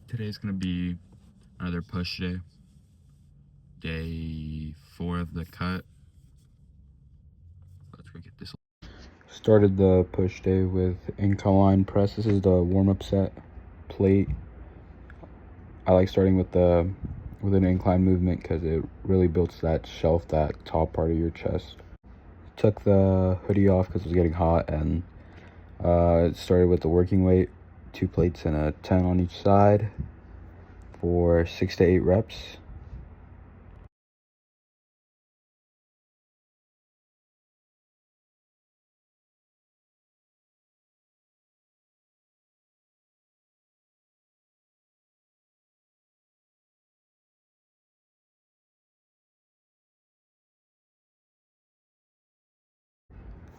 Today's gonna be another push day. Day 4 of the cut. Let's go get this. Started the push day with incline press. This is the warm-up set plate. I like starting with an incline movement because it really builds that shelf, that top part of your chest. Took the hoodie off because it was getting hot, and started with the working weight, 2 plates and a 10 on each side for 6 to 8 reps.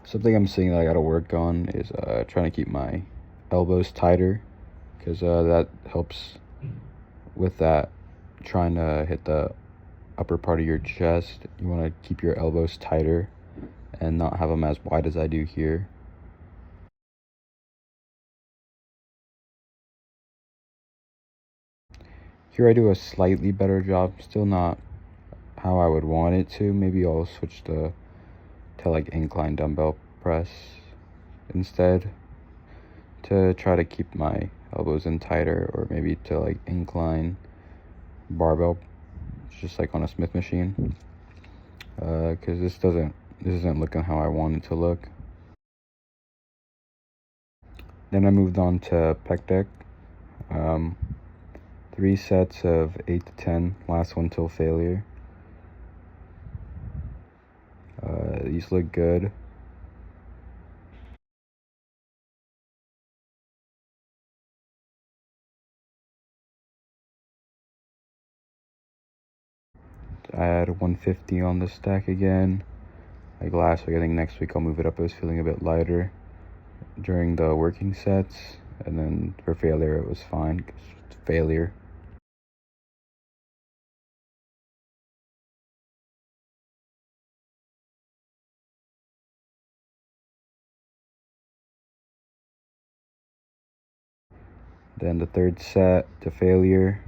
Something I'm seeing that I gotta work on is trying to keep my elbows tighter, because that helps with that, trying to hit the upper part of your chest. You want to keep your elbows tighter and not have them as wide as I do here. Here I do a slightly better job, still not how I would want it to. Maybe I'll switch to like incline dumbbell press instead, to try to keep my elbows in tighter, or maybe to like incline barbell, just like on a Smith machine, because this isn't looking how I want it to look. Then I moved on to pec deck. 3 sets of 8 to 10, last one till failure. These look good. I had 150 on the stack again. Like last week, I think next week I'll move it up. I was feeling a bit lighter during the working sets, and then for failure it was fine, 'cause it's failure. Then the third set to failure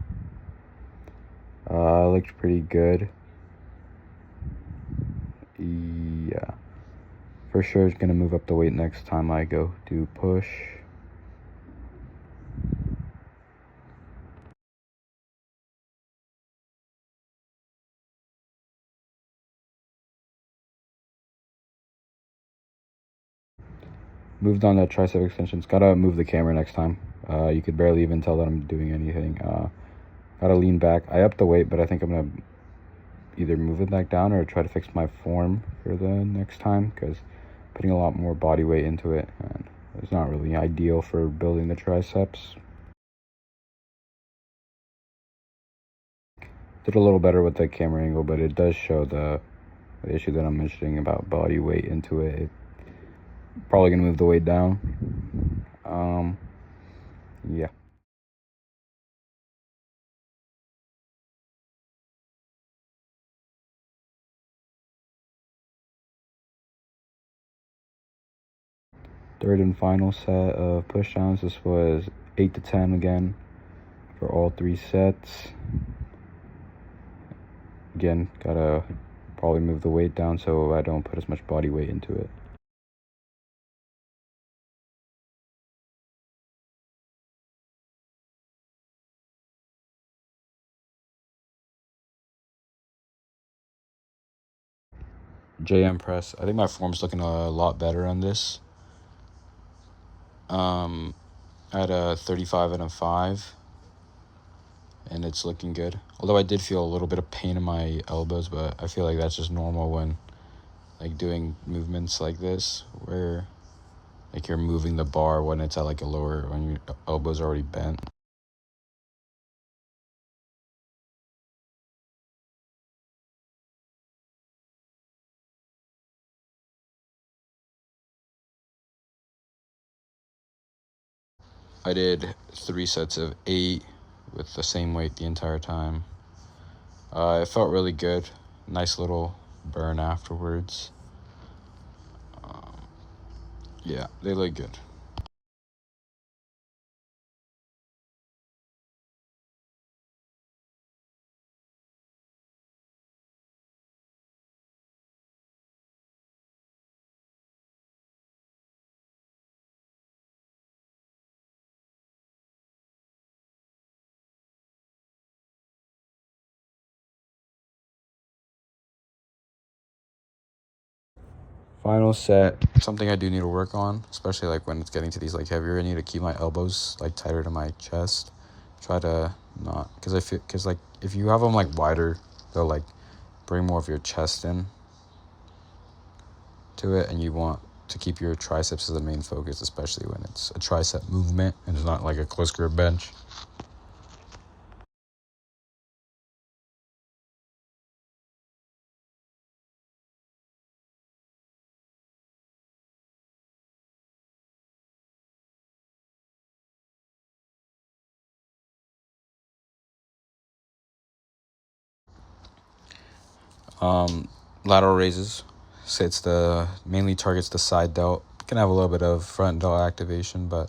looked pretty good. Yeah, for sure it's gonna move up the weight next time I go do push. Moved on to tricep extensions. Gotta move the camera next time. You could barely even tell that I'm doing anything. Gotta lean back. I upped the weight, but I think I'm gonna either move it back down or try to fix my form for the next time, because putting a lot more body weight into it, and it's not really ideal for building the triceps. Did a little better with the camera angle, but it does show the issue that I'm mentioning about body weight into it. Probably gonna move the weight down. Yeah. Third and final set of push downs. This was 8 to 10 again for all 3 sets. Again, gotta probably move the weight down so I don't put as much body weight into it. JM press. I think my form's looking a lot better on this. I had a 35 and a 5, and it's looking good. Although I did feel a little bit of pain in my elbows, but I feel like that's just normal when like doing movements like this, where like you're moving the bar when it's at like a lower, when your elbow's already bent. I did 3 sets of 8 with the same weight the entire time. It felt really good. Nice little burn afterwards. Yeah, they look good. Final set, something I do need to work on, especially like when it's getting to these like heavier. I need to keep my elbows like tighter to my chest. Try to not, because like if you have them like wider, they'll like bring more of your chest in to it, and you want to keep your triceps as the main focus, especially when it's a tricep movement and it's not like a close grip bench. Lateral raises, so it's mainly targets the side delt. Can have a little bit of front delt activation, but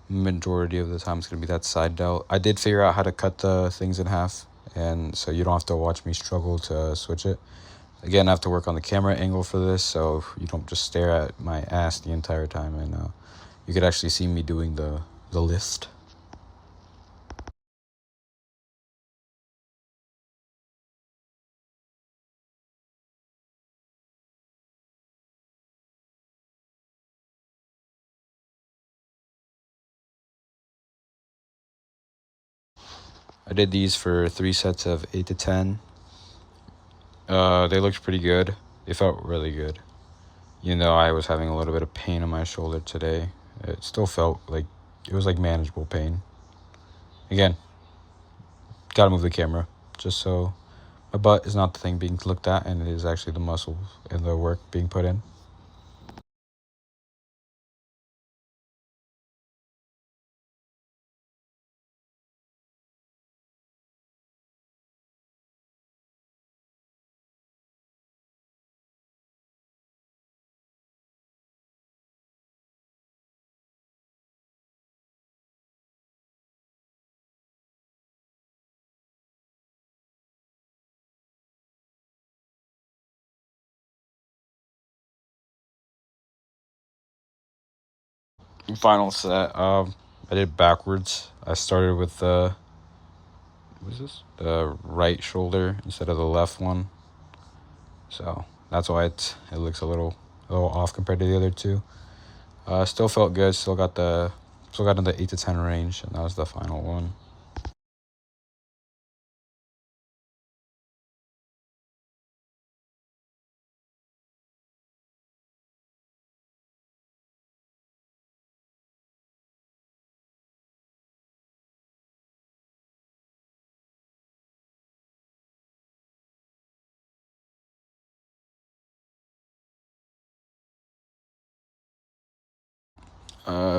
majority of the time it's gonna be that side delt. I did figure out how to cut the things in half, and so you don't have to watch me struggle to switch it. Again, I have to work on the camera angle for this, so you don't just stare at my ass the entire time, and you could actually see me doing the lift. I did these for 3 sets of 8 to 10. They looked pretty good. They felt really good. I was having a little bit of pain in my shoulder today. It still felt like it was like manageable pain. Again, gotta move the camera just so my butt is not the thing being looked at, and it is actually the muscle and the work being put in. Final set. I did backwards. I started with the right shoulder instead of the left one. So that's why it looks a little off compared to the other two. Still felt good. Still got in the 8 to 10 range, and that was the final one.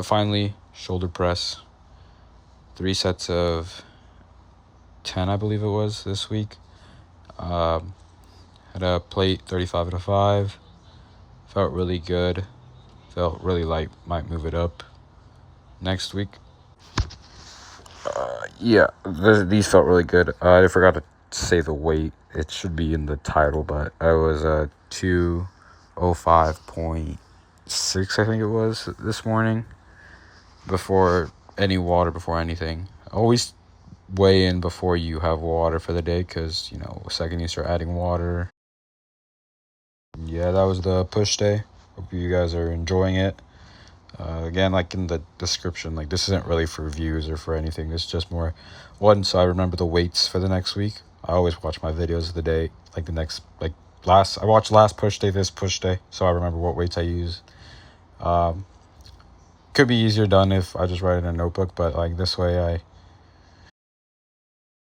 Finally, shoulder press. 3 sets of 10, I believe it was, this week. Had a plate 35 to 5. Felt really good. Felt really light. Might move it up next week. Yeah, these felt really good. I forgot to say the weight. It should be in the title, but I was 205.6, I think it was, this morning. Before any water, before anything. Always weigh in before you have water for the day, because, the second you start adding water. Yeah, that was the push day. Hope you guys are enjoying it. Again, like in the description, like this isn't really for views or for anything. It's just more so I remember the weights for the next week. I always watch my videos of the day, like I watched last push day, this push day, so I remember what weights I use. Could be easier done if I just write it in a notebook, but like this way